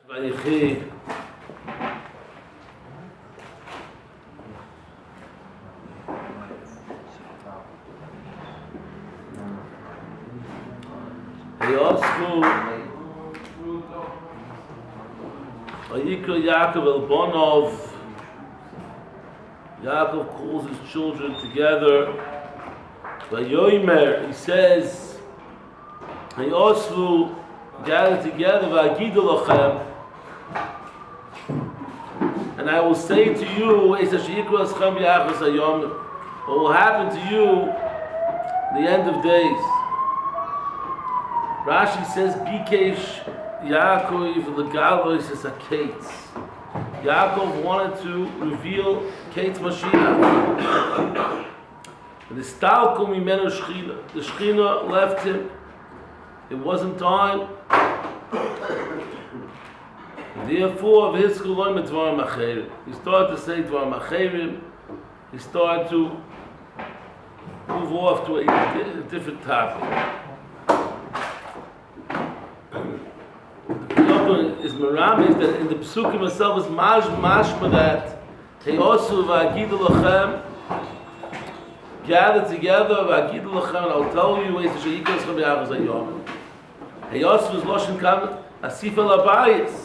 Vayechi. Vayikra Yaakov el Bonov. Yaakov calls his children together. Vayomer, he says, Hayosvu, gather together, Vagidu lachem, and I will say to you, what will happen to you the end of days. Rashi says, Bikesh Yaakov legalois es haKetz. Yaakov wanted to reveal Ketz Mashiach. And the stalkum imenu Shchina. The Shchina left him. It wasn't time. Therefore, he started to say Dvar Macherim. He started to move off to a different topic. Is Maram is that in the Pesukim itself is mashma that Heyosu v'agidu lachem, gather together v'agidu lachem, and I'll tell you ways to sheikos from Yavuz Hayom. Heyosu is Loshen Kam Asif el Abayis,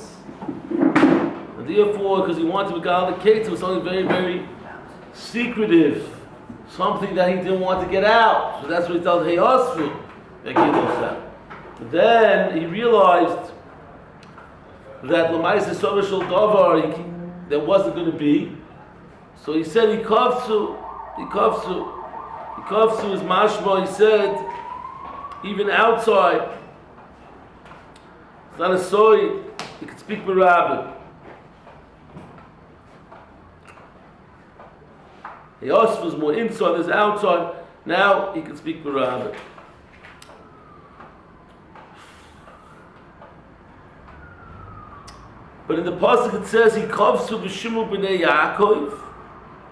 and therefore, because he wanted to begal the Ketz, it was something very, very secretive, something that he didn't want to get out. So that's what he tells Heyosu v'agidu lachem. But then he realized that Lamaisa Sovashal Davar there wasn't going to be. So he said, he kavsu is mashma, he said, even outside, it's not a soy, he could speak with Rabbi. He also was more inside, there's outside, now he can speak with Rabbi. But in the parsha it says, he kavsu v'shimu b'nei Yaakov,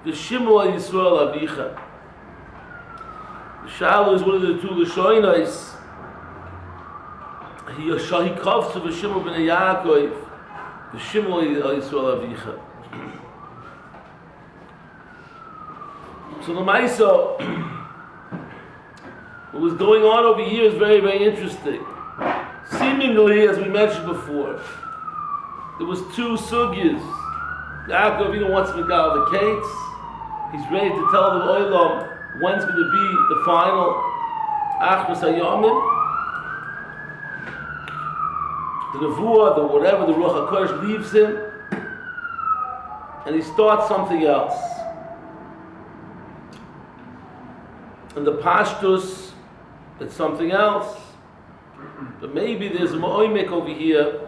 v'shimu al Yisroel avicha. Shalu is one of the two Lashonos. He kavsu v'shimu b'nei Yaakov, v'shimu al Yisroel avicha. So the Maisa, what was going on over here is very, very interesting. Seemingly, as we mentioned before, there was two sugyas. Yaakov even wants to begal the Ketz. He's ready to tell the Olam when's going to be the final Achros Hayomim. The Nevuah, the whatever, the Ruach HaKodesh leaves him, and he starts something else. And the Pashtus, it's something else. But maybe there's a Ma'oimek over here.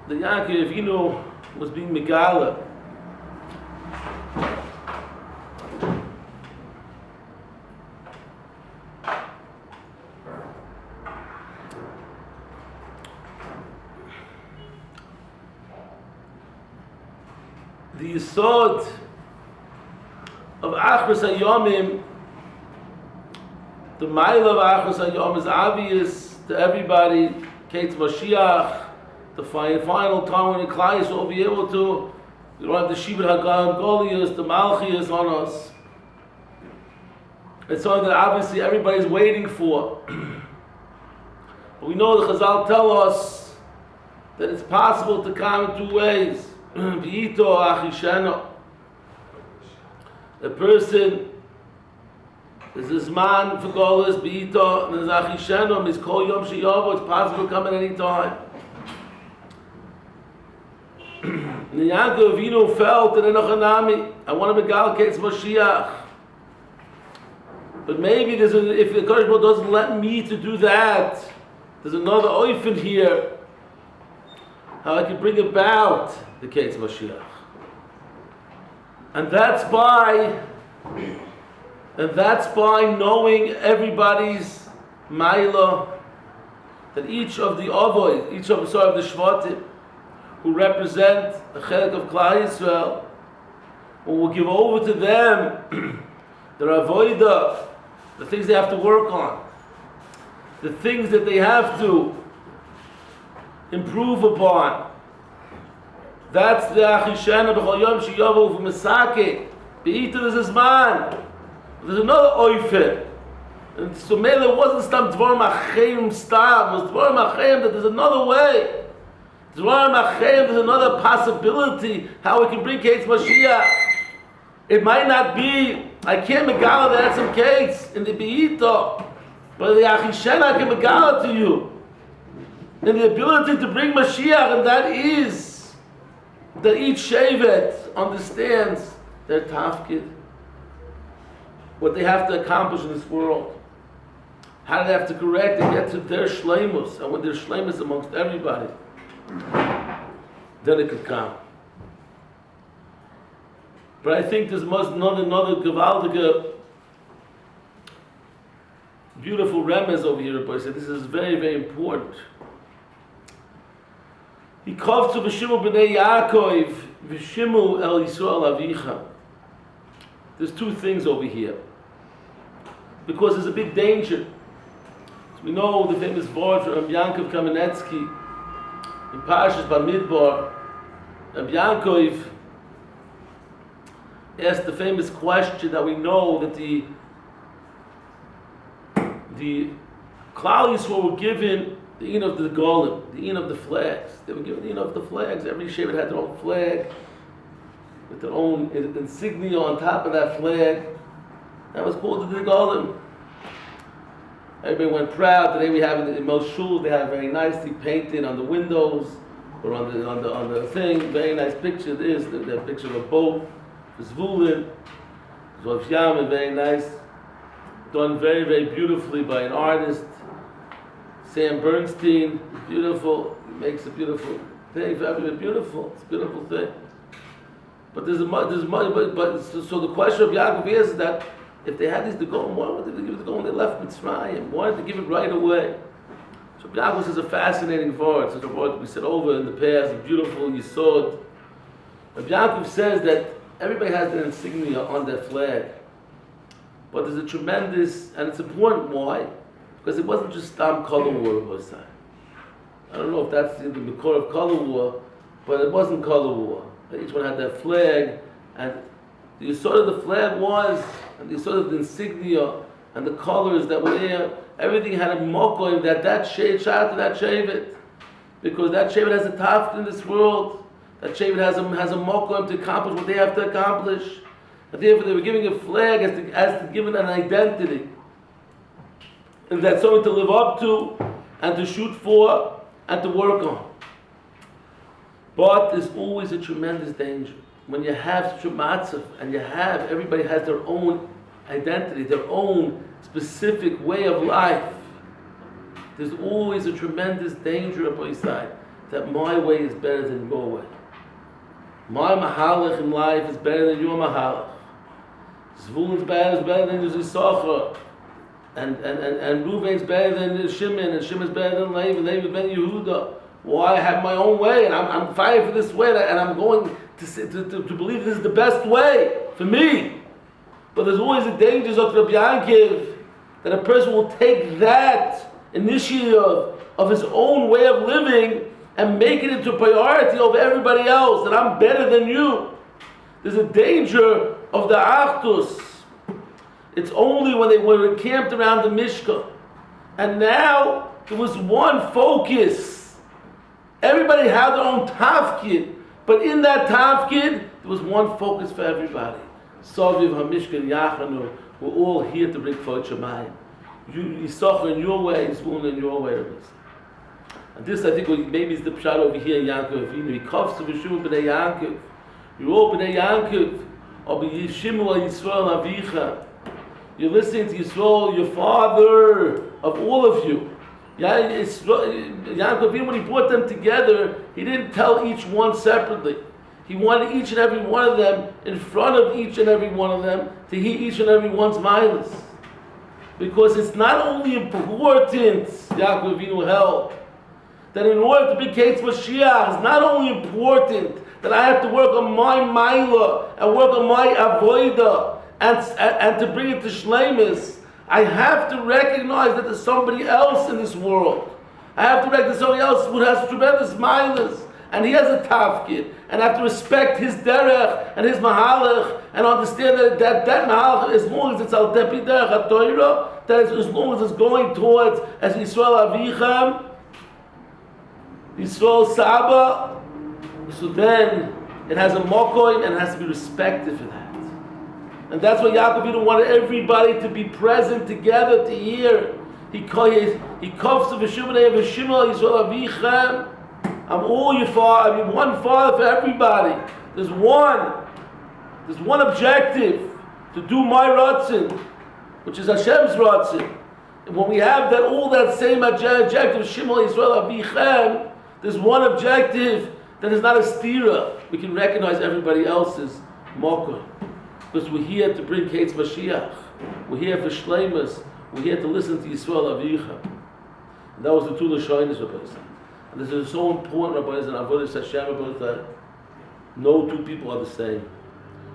The Yaakov was being megala. The yesod of Achros Hayomim, the mile of Achros Hayom is obvious to everybody. Ketz Mashiach. The final time when the klal will be able to, you don't have the Shibud Hagam, Goliath, the Malchias on us. It's something that obviously everybody's waiting for. But we know the Chazal tell us that it's possible to come in two ways. V'ito achisheno. A person is this man for Goliath, V'ito, and there's achisheno, it's called Yom Shiyavo, it's possible to come at any time. And Yaakov Avinu felt that I want to begal Ketz Mashiach. But maybe if the Kodesh Baruch doesn't let me to do that, there's another oifen here, how I can bring about the Ketz Mashiach. And that's by knowing everybody's Maila, that each of the Avoy, the Shvatim, who represent the Chelek of Klal Yisrael, we'll give over to them their avodah, the things they have to work on, the things that they have to improve upon, That's the Achishena b'chol yom sheyovu v'mesake. Be'ita there's man. There's another oifer. And so maybe it wasn't stam dvarim achayim stam. It was dvarim achayim that there's another way. Dvarim achayim, there's another possibility how we can bring Kates Mashiach. It might not be, I can't megala that some Kates in the Be'ita, but the Achishena I can megala to you. And the ability to bring Mashiach, and that is that each Shevet understands their tafkid, what they have to accomplish in this world, how they have to correct and get to their shleimus, and when their shleimus amongst everybody, then it could come. But I think there's another gewaltige, beautiful remez over here. But I said this is very, very important. He calls to V'shimu b'nei Yaakov, V'shimu el Yisroel avicha. There's two things over here. Because there's a big danger. So we know the famous word from Yankov Kamenetsky in Parshas Bamidbar. Rabbi Yankov asked the famous question that we know that the klal Yisroel were given the in of the golem, the in of the flags. They were given the in of the flags. Every Shevet had their own flag with their own insignia on top of that flag. That was called the golem. Everybody went proud. Today we have in most shuls they have very nicely painted on the windows or on the thing. Very nice picture. This the picture of a boat, Zvulin, Zov Yam, very nice, done very, very beautifully by an artist. Sam Bernstein, beautiful. He makes a beautiful thing. Very beautiful. It's a beautiful thing. But there's money. But so the question of Yaakov is that if they had these to go, why would they give it to go when they left Mitzrayim? Why did they give it right away? So Yaakov is a fascinating word. Such a word we said over in the past. A beautiful yisod. But Yaakov says that everybody has their insignia on their flag. But there's a tremendous, and it's important. Why? Because it wasn't just Stam color war it was time. I don't know if that's in the core of color war, but it wasn't color war. Each one had their flag, and the sort of the flag was, and the sort of the insignia and the colors that were there, everything had a mokoim that shade shot to that shevet, because that shevet has a taft in this world. That shevet has a mokoim to accomplish what they have to accomplish. And therefore, they were giving a flag as to giving an identity. And that's something to live up to, and to shoot for, and to work on. But there's always a tremendous danger. When you have such a matzav, and everybody has their own identity, their own specific way of life, there's always a tremendous danger upon your side that my way is better than your way. My mahalach in life is better than your mahalach. Zvulun's better than Yisachar. And Ruvain's better than Shimon, and Shimon's better than Levi, Levi's better than Yehuda. Well, I have my own way, and I'm fighting for this way, and I'm going to believe this is the best way for me. But there's always a danger of Rabbi Yankiv that a person will take that initiative of his own way of living and make it into a priority over everybody else, that I'm better than you. There's a danger of the Achdus. It's only when they were encamped around the Mishkan. And now there was one focus. Everybody had their own tafkid, but in that tafkid, there was one focus for everybody. Soviv HaMishkan Yachanu, we're all here to bring forth Shemayim. You suffer in your way, Yisroel in your way. And this, I think, maybe is the pshat over here in Yaakov Avinu. He comes to V'shimu b'nei Yaakov. You're all b'nei Yaakov, or b'yishimu al Yisroel avicha. You're listening to Yisroel, your father of all of you. Yaakov Avinu, when he brought them together, he didn't tell each one separately. He wanted each and every one of them in front of each and every one of them to hear each and every one's milas. Because it's not only important, Yaakov Avinu held, that in order to be Kates Mashiach, it's not only important that I have to work on my milah and work on my avoida and to bring it to shleimus. I have to recognize that there's somebody else in this world. I have to recognize somebody else who has tremendous milas, and he has a tafkid, and I have to respect his derech and his mahalach, and understand that mahalach, as long as it's al depi derech ha-Torah, that is, as long as it's going towards as Yisroel Avicham, Yisroel Saba, so then it has a mokoim and it has to be respected for that. And that's why Yaakov Avinu wanted everybody to be present together to hear. He coughs of V'shimon Yisroel Avicham. I'm all your father. I mean, one father for everybody. There's one objective, to do my ratzon, which is Hashem's ratzon. And when we have that, all that same objective, Shimon Yisroel Avicham, there's one objective that is not a stira. We can recognize everybody else's mokum. Because we're here to bring Kates Mashiach. We're here for Shleimus. We're here to listen to Yisroel Avicham. And that was the two Lashonis, Rabbi. And this is so important, Rabbi, and Avodas Hashem, Rabbi, that no two people are the same.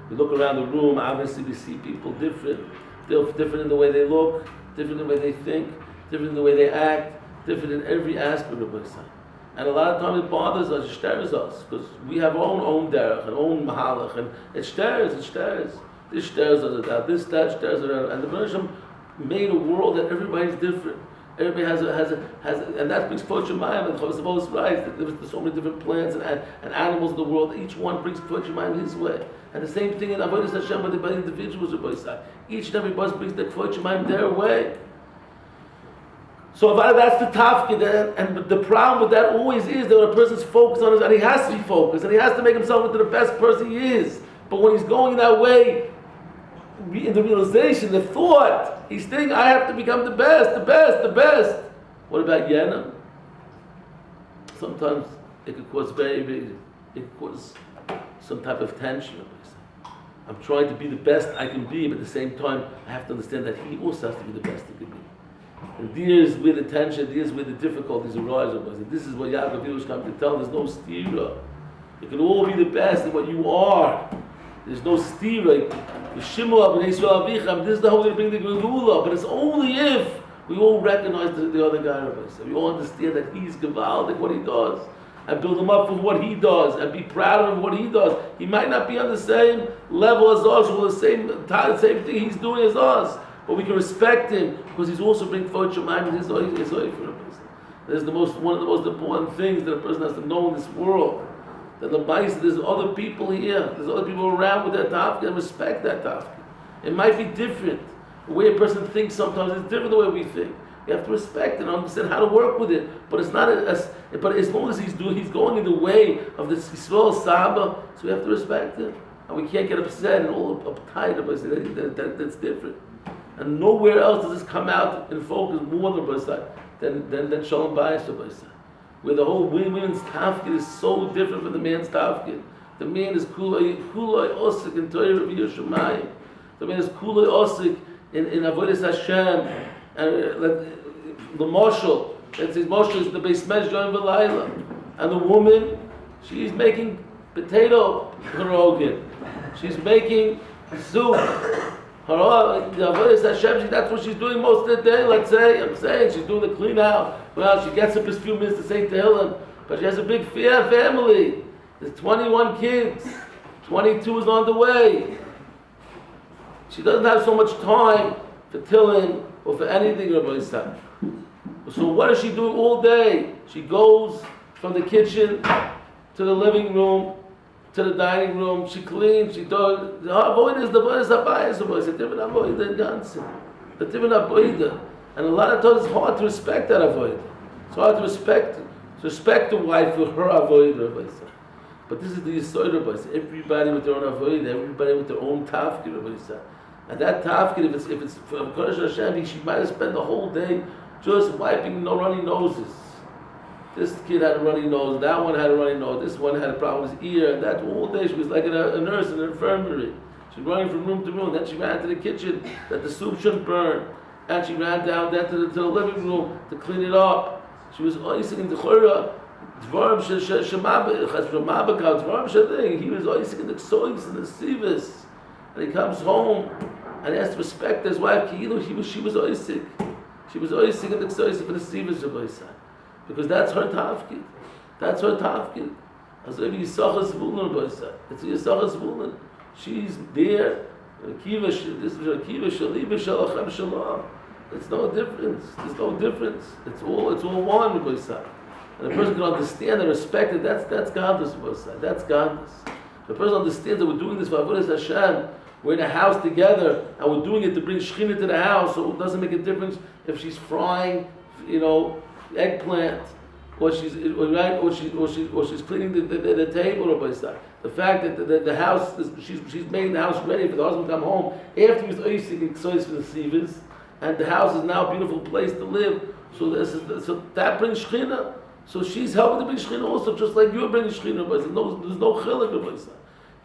We look around the room, obviously we see people different. They're different in the way they look, different in the way they think, different in the way they act, different in every aspect, Rabbi. And a lot of times it bothers us, it stirs us, because we have our own derech and own mahalach, and it stirs. This stirs us out, that stirs us out. And the Rosh made a world that everybody's different. Everybody has and that brings Kvod Shemayim, and Chavos right. There's so many different plants and animals in the world. Each one brings Kvod Shemayim his way. And the same thing in Avodas Hashem by individuals. Each and every person brings the Kvod Shemayim their way. So that's the tafkid, and the problem with that always is that when a person's focused on it, and he has to be focused, and he has to make himself into the best person he is. But when he's going that way, in the realization, the thought, he's thinking, I have to become the best. What about Yenim? Sometimes it could cause it could cause some type of tension. I'm trying to be the best I can be, but at the same time, I have to understand that he also has to be the best he can be. And there's where the tension, there's where the difficulties arise. And this is what Yaakov Avinu is coming to tell. There's no stira. You can all be the best in what you are. There's no stira. This is the how we're going to bring the Geula. But it's only if we all recognize the other guy. We all understand that he's Gevaldik, what he does. And build him up for what he does. And be proud of what he does. He might not be on the same level as us, or the same thing he's doing as us. But we can respect him because he's also bringing Kvod Shemayim in his oy for a person. There's one of the most important things that a person has to know in this world. That there's other people here, there's other people around with their tafkid, and respect that tafkid. It might be different. The way a person thinks sometimes is different the way we think. You have to respect it and understand how to work with it. But it's not but as long as he's going in the way of the Yisroel Saba, so we have to respect him. And we can't get upset and all uptight about it. That's different. And nowhere else does this come out in focus more than Shalom Bayis, where the whole women's tafkid is so different from the man's tafkid. The man is kulay osik in Torah V'Yoshamayim. The man is kulay osik in Avodas Hashem. And the Moshel, that's his Moshel is the Beis Medrash and V'Layla. And the woman, she's making potato pierogin. She's making soup. That's what she's doing most of the day. I'm saying she's doing the clean out. Well, she gets up a few minutes to say Tehillim, but she has a big family. There's 21 kids. 22 is on the way. She doesn't have so much time for Tehillim or for anything, Rabbi Yisrael. So what is she doing all day? She goes from the kitchen to the living room, to the dining room, she cleans, she does. The avodah is the bias of us. It's a different avodah in Gansen. A different avodah. And a lot of times it's hard to respect that avodah. It's hard to respect the wife for her avodah. But this is the Yisroel Rabbi. Everybody with their own avodah, everybody with their own tafkid, Rabbi. And that tafkid, if it's for Kodesh Hashem, she might have spent the whole day just wiping no runny noses. This kid had a runny nose, that one had a runny nose, this one had a problem with his ear, and that all day she was like a nurse in an infirmary. She was running from room to room, then she ran to the kitchen that the soup shouldn't burn, and she ran down there to the living room to clean it up. She was oising in the chora, dvarim shemabakal, he was oising in the ksois and the sivis, and he comes home and he has to respect his wife. She was oising. She was oising in the ksois for the sivis of Oisai. Because that's her tafkid. As if Yisachar Zvulun, it's Yisachar Zvulun. She's there. This is Akiva Shaliba Shalachem Shalom. It's no difference. There's no difference. It's all one, Rabbi. And the person can understand and respect it. That's godless, Rabbi. That's godless. The person understands that we're doing this for Avodas Hashem. We're in a house together, and we're doing it to bring Shekhinah to the house. So it doesn't make a difference if she's frying, eggplant, or she's cleaning the table, Rabbi. The fact that the house she's making the house ready for the husband to come home after he's oising and sois for the sivas, and the house is now a beautiful place to live. So that brings Shekhinah. So she's helping to bring Shekhinah also, just like you're bringing Shekhinah. There's no chilek,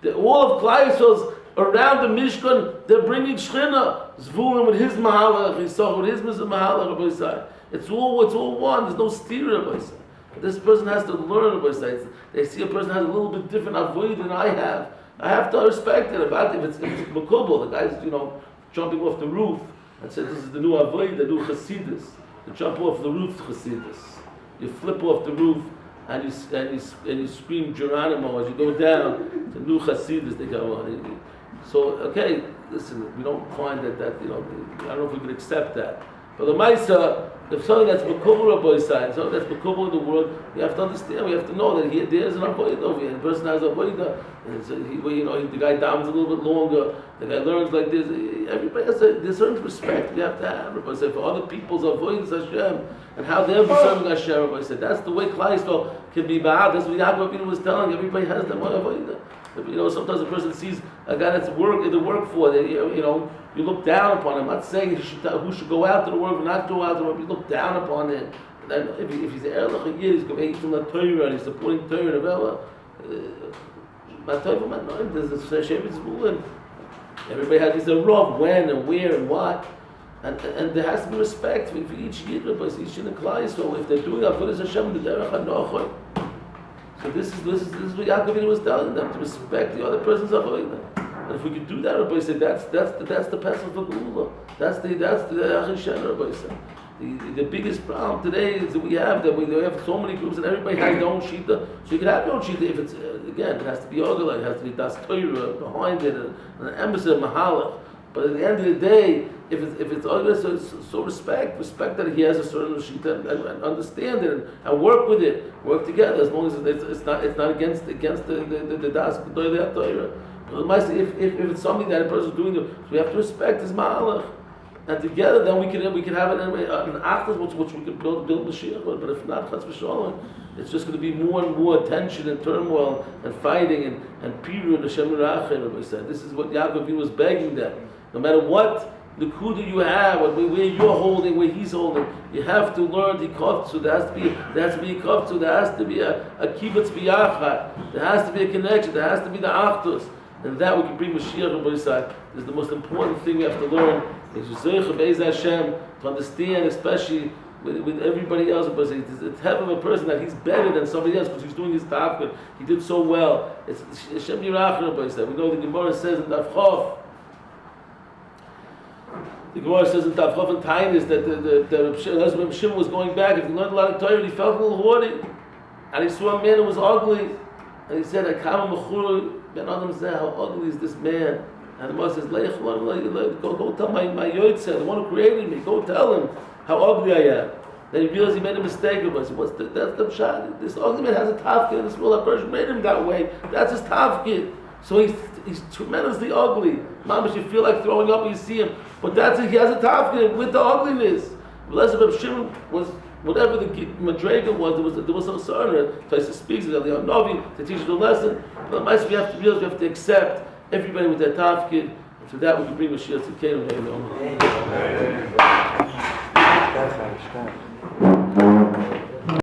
Rabbi. All of klal Yisrael's around the Mishkan, they're bringing Shekhinah. Zvulun with his mahalach, Yisroel with his mahalach, Rabbi. It's all one. There's no steer, Rabbi. This person has to learn, Rabbi. They see a person has a little bit different avoid than I have. I have to respect it. If it's makubal, the guy's jumping off the roof and said this is the new avoid, the new chassidus. You jump off the roof, chassidus. You flip off the roof and you scream Geronimo as you go down to new chassidus. They go on. So okay, listen, we don't find that I don't know if we can accept that. But the Maisa, if something that's Makubal Rabbi side, something that's Makubal in the world, we have to understand, we have to know that there's an Avodah over here. The person has a Avodah, and the guy downs a little bit longer, the guy learns like this. Everybody has there's certain respect we have to have. Rabbi said, for other people's Avodah Hashem, and how they're serving Hashem, Rabbi said, that's the way klal Yisrael can be bad. That's what Yaakov Avinu was telling. Everybody has their Avodah. Sometimes a person sees a guy that's work for, you look down upon him. I'm not saying who should go out to the work or not go out to the work. You look down upon him. And if he's an Erlich a year, he's going to the Torah and he's supporting Torah and there's a Shevet Zvulun. Everybody has these Rav, when and where and what. And there has to be respect for each Yid, each Yid in klal Yisrael. If they're doing Avodas Hashem, the Derech HaNochoi. So this is what Yaakov Avinu was telling them, to respect the other person's avodah. And if we could do that, Rabbi said, that's the pesach for Gula. That's the Achishen, Rabbi said. The biggest problem today is that we have so many groups and everybody has their own shita. So you can have your own shita if it's again, it has to be Ogala, it has to be Das Torah behind it, and an embassy of Mahalach. But at the end of the day, if it's Ogala, so respect that he has a certain shita and understand it and work with it, work together as long as it's not against the Das Torah. If it's something that a person is doing, so we have to respect his Mahalach. And together, then we can have an achdus which we can build Mashiach. But if not, Chas v'Shalom, it's just going to be more and more tension and turmoil and fighting and period. Hashem Yeracheh, Rabbi said. This is what Yaakov was begging them. No matter what the kuda you have, where you're holding, where he's holding, you have to learn the kofzu. There has to be a kofzu. There has to be a kibbutz biyachad. There has to be a connection. There has to be the achdus. And that we can bring Mashiach, Rabbi said, is the most important thing we have to learn. Is Hashem to understand, especially with everybody else. It's the type of a person that he's better than somebody else because he's doing his tafkid. He did so well. It's Hashem Yirach, Rabbi said. We know the Gemara says in Tafchof. The Gemara says in Tafchof and Tainis that Rabbi Shimon was going back. If he learned a lot of Torah, he felt a little haughty, and he saw a man who was ugly, and he said, "Akama mechuru ben adam zeh, how ugly is this man?" And the Moshe says, go tell my Yotzeh, the one who created me, go tell him how ugly I am. Then he realized he made a mistake. That's the shot. This ugly man has a tafkid in this world. That person made him that way. That's his tafkid. So he's tremendously ugly. Mamash, you feel like throwing up when you see him. But that's it. He has a tafkid with the ugliness. Blessed Rabbi Shimon was, whatever the madrega was, there was no surrender. Taisa speaks of the Novi to teach the lesson. But we have to realize we have to accept everybody with their tafkid, and for that we can bring Mashiach to Kingdom.